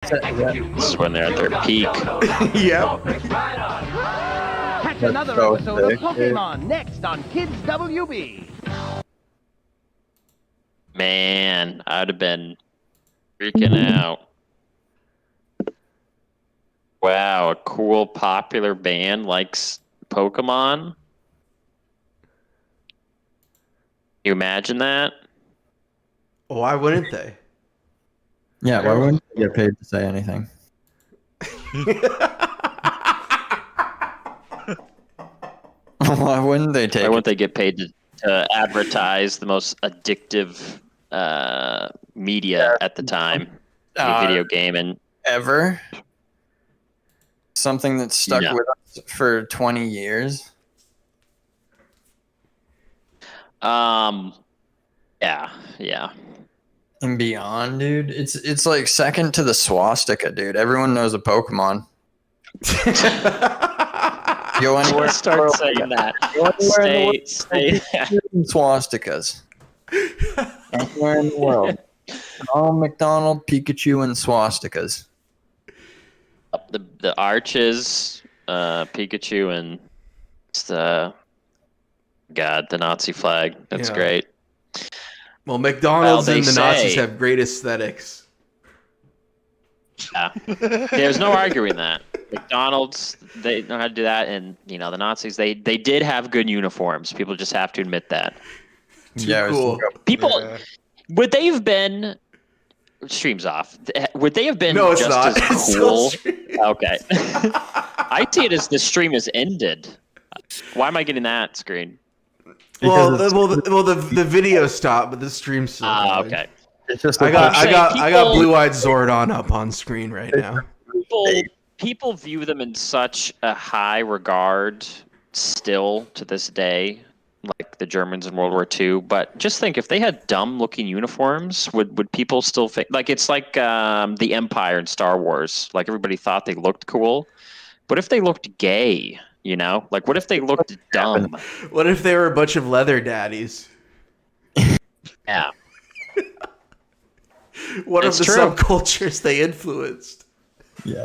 This is when they're at their peak. Yep. Catch another episode of Pokemon next on Kids WB. Man, I'd have been freaking out. Wow, a cool, popular band likes Pokemon. You imagine that? Why wouldn't they? Yeah, why wouldn't you get paid to say anything? Why wouldn't they take Why it? wouldn't they get paid to advertise the most addictive media at the time? Video game and Ever? Something that stuck No. with us for 20 years? Yeah. And beyond, dude. It's like second to the swastika, dude. Everyone knows a Pokemon. Go anywhere. Start saying that. Stay. Swastikas. Anywhere in the world. Ronald McDonald, Pikachu, and swastikas. The arches, Pikachu, and the Nazi flag. That's Yeah. great. Well, McDonald's Well, and they the Nazis say- have great aesthetics. Yeah. There's no arguing that. McDonald's, they know how to do that, and the Nazis, they did have good uniforms. People just have to admit that. Yeah, it was cool. People would they have been streams off? Would they have been No, it's just not. as It's still cool? streaming. Okay. I see it as the stream has ended. Why am I getting that screen? Well, Because the video stopped, but the stream's still going. Okay. It's just I got people- Blue-Eyed Zordon up on screen right now. People view them in such a high regard still to this day, like the Germans in World War II. But just think, if they had dumb-looking uniforms, would people still think like it's like the Empire in Star Wars? Like everybody thought they looked cool, but if they looked gay, like what if they looked dumb? What if they were a bunch of leather daddies? Yeah. What It's of the true. subcultures they influenced? Yeah.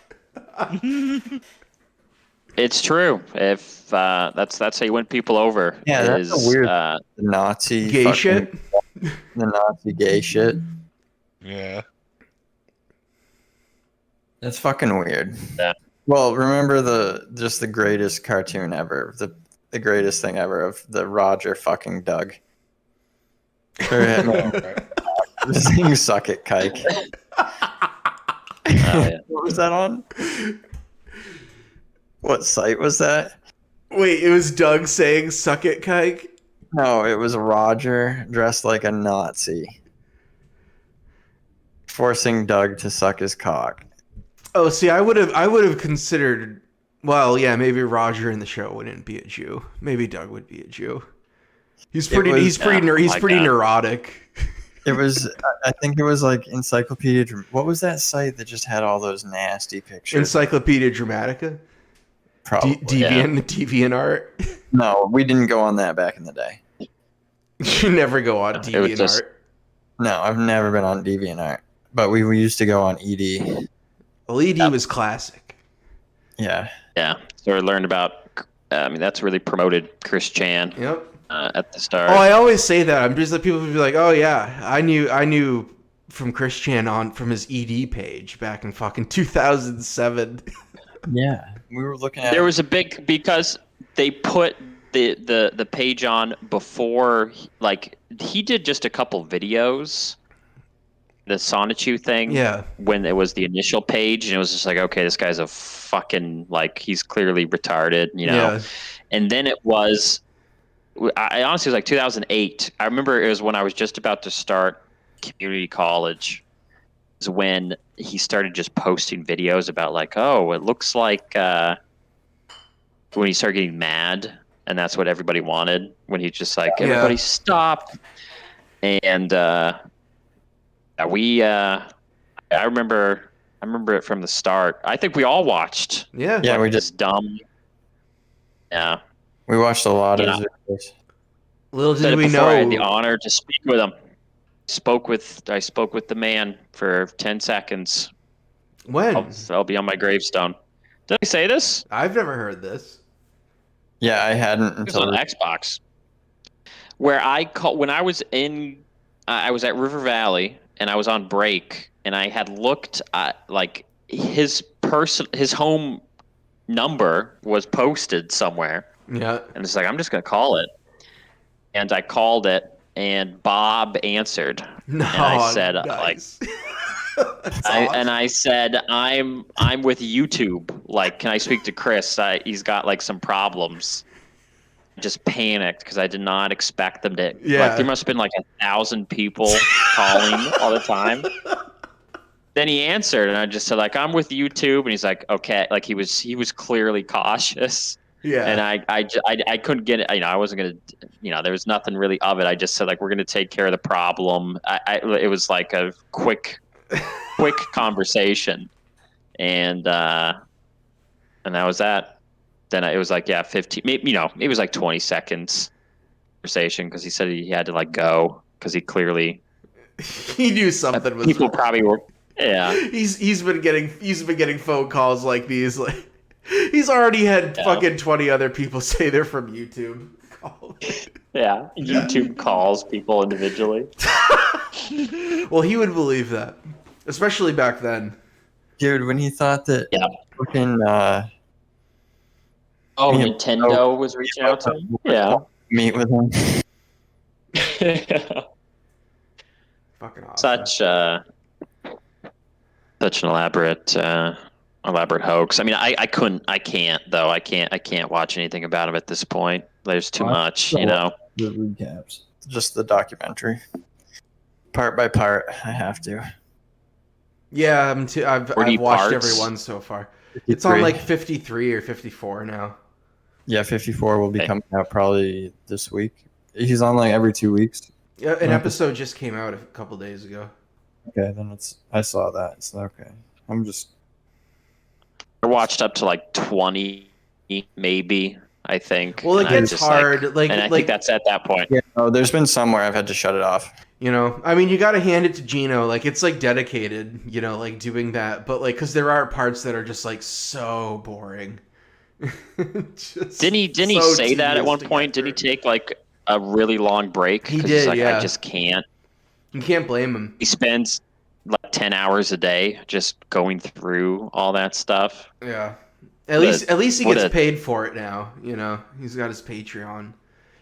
It's true. If that's how you win people over. Yeah, that's a weird the Nazi Gay fucking- shit? The Nazi gay shit. Yeah. That's fucking weird. Yeah. Well, remember the greatest cartoon ever, the greatest thing ever of the Roger fucking Doug. This thing suck it, kike. Yeah. What was that on? What site was that? Wait, it was Doug saying "suck it, kike"? No, it was Roger dressed like a Nazi, forcing Doug to suck his cock. Oh, see, I would have considered. Well, yeah, maybe Roger in the show wouldn't be a Jew. Maybe Doug would be a Jew. He's pretty. was- He's pretty. Oh He's my pretty God. neurotic. It was, I think it was like Encyclopedia. What was that site that just had all those nasty pictures? Encyclopedia Dramatica. Probably. Deviant art. No, we didn't go on that back in the day. You never go on It was Deviant just- art. No, I've never been on DeviantArt, but we used to go on ED. Well, ED was classic. Yeah. Yeah. So I learned about. That's really promoted Chris Chan Yep. at the start. Oh, I always say that. I'm just like people would be like, "Oh yeah, I knew from Chris Chan from his ED page back in fucking 2007." Yeah. We were looking at There was a big because they put the page on before, like he did just a couple videos, the Sonichu thing. Yeah. When it was the initial page, and it was just like, okay, this guy's a fucking he's clearly retarded, Yeah. And then it was, I honestly was like 2008. I remember it was when I was just about to start community college. Is when he started just posting videos about like, oh, it looks like when he started getting mad, and that's what everybody wanted. When he's just like, everybody stop, and I remember it from the start. I think we all watched. Yeah. Yeah, we Just dumb. Yeah. we watched a lot Yeah. of his videos. Little Said did it we before, I had the know. honor to speak with him. I spoke with the man for 10 seconds. When? That'll be on my gravestone. Did I say this? I've never heard this. Yeah, I hadn't It was until on Xbox. Where when I was I was at River Valley and I was on break and I had looked at like his home number was posted somewhere Yeah. and it's like I'm just gonna call it, and I called it and Bob answered No, and I said nice. That's awesome. I said I'm with YouTube, like can I speak to Chris? He's got like some problems. Just panicked because I did not expect them to. Yeah. Like there must have been like 1,000 people calling all the time. Then he answered, and I just said like I'm with YouTube, and he's like okay, like he was clearly cautious. Yeah. And I couldn't get it. I wasn't gonna. There was nothing really of it. I just said like we're gonna take care of the problem. It was like a quick conversation, and that was that. Then it was like 15, maybe, it was like 20 seconds conversation because he said he had to like go because he clearly he knew something was people wrong. probably were He's been getting phone calls like these. Like he's already had fucking 20 other people say they're from YouTube. YouTube calls people individually. Well, he would believe that, especially back then. dude, when he thought that fucking Nintendo was reaching out to him. Yeah. meet with him. Fucking awesome. Such an elaborate hoax. I mean, I can't watch anything about him at this point. There's too much, The recaps, just the documentary, part by part. I have to. Yeah, I've 40 watched parts. every one so far. 53. It's on like 53 or 54 now. Yeah, 54 will be coming out probably this week. He's on like every 2 weeks. Yeah, an episode just came out a couple days ago. Okay, then I saw that. It's okay. I watched up to like 20, maybe. I think. Well, it gets hard. and I think that's at that point. Yeah, no, there's been some where I've had to shut it off. I mean, you got to hand it to Gino. Like, it's like dedicated, like doing that. But like, because there are parts that are just like so boring. Didn't he say that at one point? Did he take like a really long break? He did. He's like, yeah. I just can't. You can't blame him. He spends like 10 hours a day just going through all that stuff. Yeah. At least he gets paid for it now. He's got his Patreon,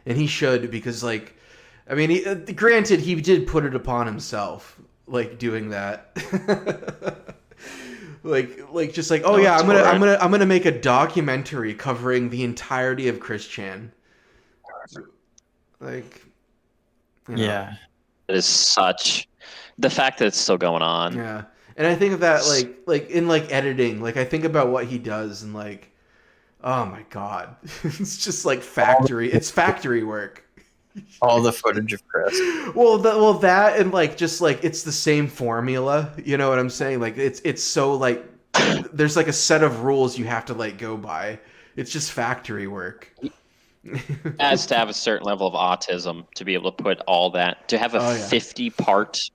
and he should, because like, I mean, granted, he did put it upon himself, like doing that. like just like, oh yeah, I'm gonna make a documentary covering the entirety of Chris Chan. Like, Yeah, it is such the fact that it's still going on. Yeah. And I think of that like in like editing, like I think about what he does and like, oh my God, it's just like it's factory work. all the footage of Chris. Well, that and like just like it's the same formula. You know what I'm saying? Like it's so like there's like a set of rules you have to like go by. It's just factory work. Has to have a certain level of autism to be able to put all that, to have a 50-part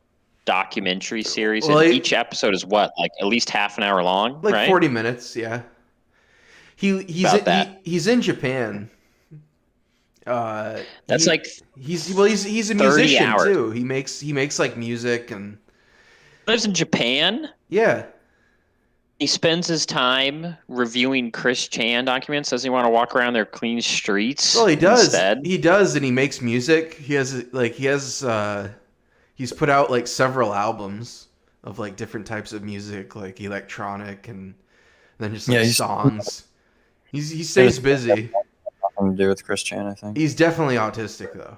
documentary series, well, and each episode is what, like at least half an hour long, like right? 40 minutes. Yeah. He's in Japan. That's he's a musician hours. too. He makes like music and lives in Japan. Yeah. He spends his time reviewing Chris Chan documents. Doesn't he want to walk around their clean streets? Well, he does. Instead? He does, and he makes music. He's put out like several albums of like different types of music, like electronic and then just like songs. He stays busy. Nothing to do with Chris Chan, I think. He's definitely autistic though.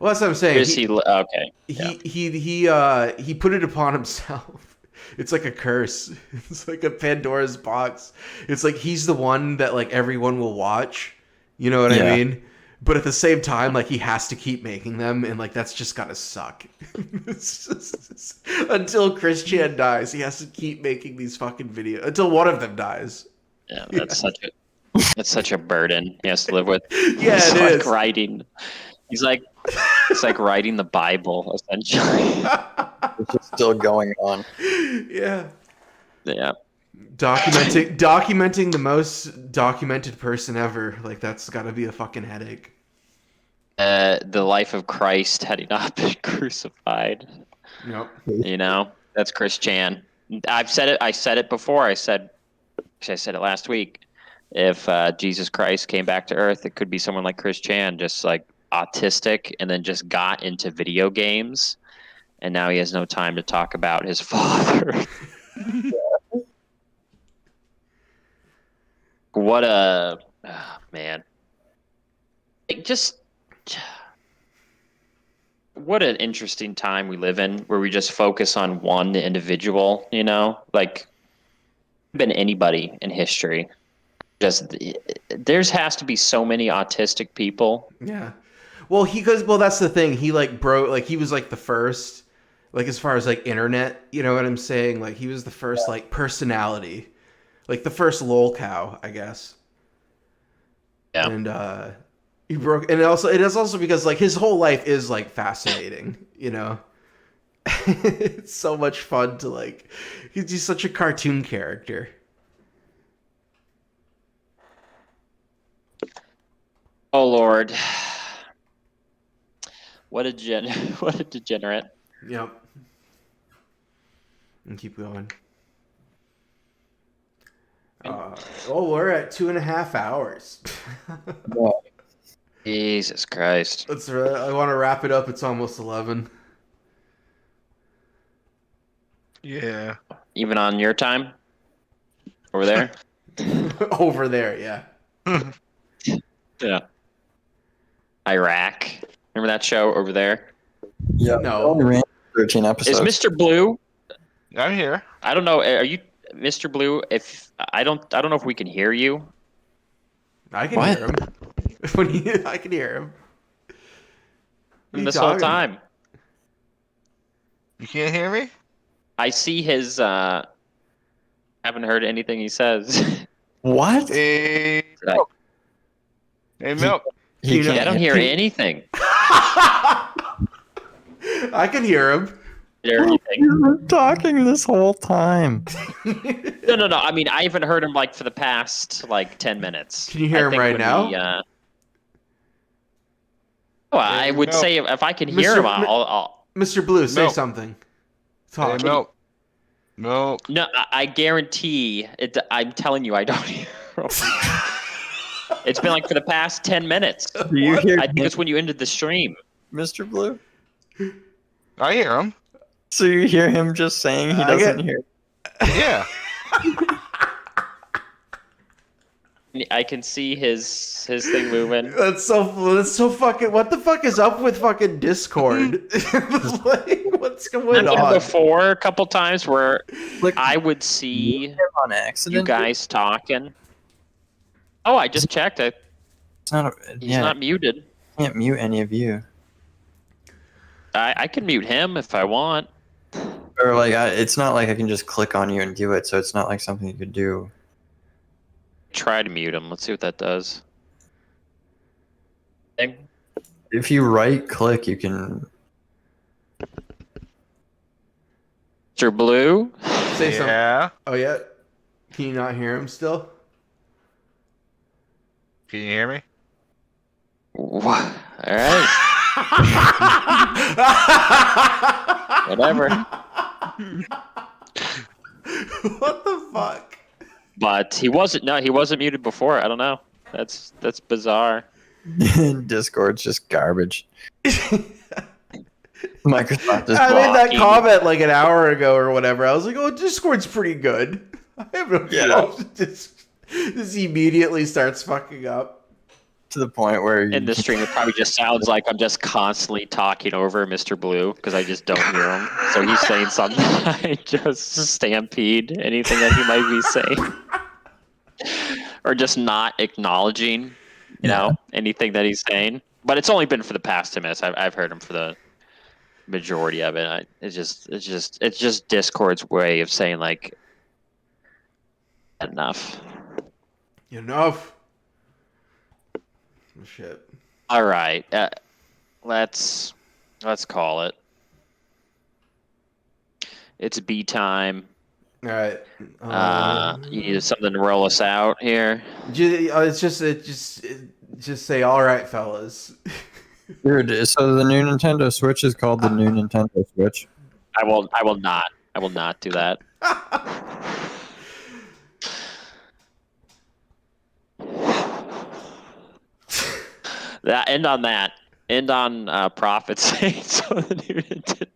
Well, that's what I'm saying. Is he okay? He put it upon himself. It's like a curse. It's like a Pandora's box. It's like he's the one that like everyone will watch. You know what I mean? But at the same time, like he has to keep making them, and like that's just gotta suck. It's just, until Chris Chan dies, he has to keep making these fucking videos until one of them dies. Yeah, that's such a burden he has to live with. Yeah, it's it like is. writing. It's like writing the Bible essentially. It's just still going on. Yeah. Yeah. Documenting the most documented person ever. Like that's got to be a fucking headache. The life of Christ had he not been crucified. Yep. You know, that's Chris Chan. I've said it. I said it before. I said it last week. If Jesus Christ came back to Earth, it could be someone like Chris Chan, just like autistic, and then just got into video games, and now he has no time to talk about his father. What a man! Just what an interesting time we live in, where we just focus on one individual. You know, like been anybody in history. Just there's has to be so many autistic people. Yeah. Well, that's the thing. He like broke like he was like the first like as far as like internet, you know what I'm saying? Like he was the first like personality. Like the first lol cow, I guess. Yeah. And he broke and it is also because like his whole life is like fascinating, you know. It's so much fun to like he's such a cartoon character. Oh Lord, what a what a degenerate. Yep. And keep going. We're at 2.5 hours. Jesus Christ. I want to wrap it up. It's almost 11. Yeah. Even on your time? Over there? Over there, yeah. Yeah. Iraq. Remember that show over there? Yeah. No. Only ran 13 episodes. Is Mr. Blue? I'm here. I don't know. Are you Mr. Blue? If I don't know if we can hear you. I can What? hear him. I can hear him. What are you This whole talking time. You can't hear me? I see his haven't heard anything he says. What? Hey, Did I- Milk. Hey, Milk. He You know- I don't hear anything. I can hear him. Hear anything. He's been talking this whole time. No. I mean, I haven't heard him like for the past like 10 minutes. Can you hear I him think right when now? he, well, I would Milk. say if I can hear him, I'll Mr. Blue, say Milk. something. Hey, Talk. Milk. Milk. No, I guarantee it. I'm telling you, I don't hear him. It's been like for the past 10 minutes. Do you hear I think it's when you ended the stream. Mr. Blue? I hear him. So you hear him just saying he I doesn't get- hear. Yeah. I can see his thing moving. That's so fucking. What the fuck is up with fucking Discord? Like, what's going I've on? before a couple times where Click I would see on accident. you guys talking. Oh, I just checked it. It's not. He's not muted. I can't mute any of you. I can mute him if I want. Or like, it's not like I can just click on you and do it. So it's not like something you could do. Try to mute him. Let's see what that does. If you right click, you can. Mr. Blue? Say something. Yeah. Oh yeah. Can you not hear him still? Can you hear me? What? All right. Whatever. What the fuck? But he wasn't muted before. I don't know. That's bizarre. Discord's just garbage. Microsoft is I made that blocking. comment like an hour ago or whatever. I was like, "Oh, Discord's pretty good." I have no Yeah. This immediately starts fucking up. to the point where you In the stream, it probably just sounds like I'm just constantly talking over Mr. Blue because I just don't hear him. So he's saying something. I just stampede anything that he might be saying, or just not acknowledging, you know, anything that he's saying. But it's only been for the past 2 minutes. I've heard him for the majority of it. It's just Discord's way of saying like enough. Enough. Shit. All right, let's call it. It's B time. All right. You need something to roll us out here. Just say, all right, fellas. Dude, so the new Nintendo Switch is called the new Nintendo Switch. I will not do that. End on Profit saying so. The new Nintendo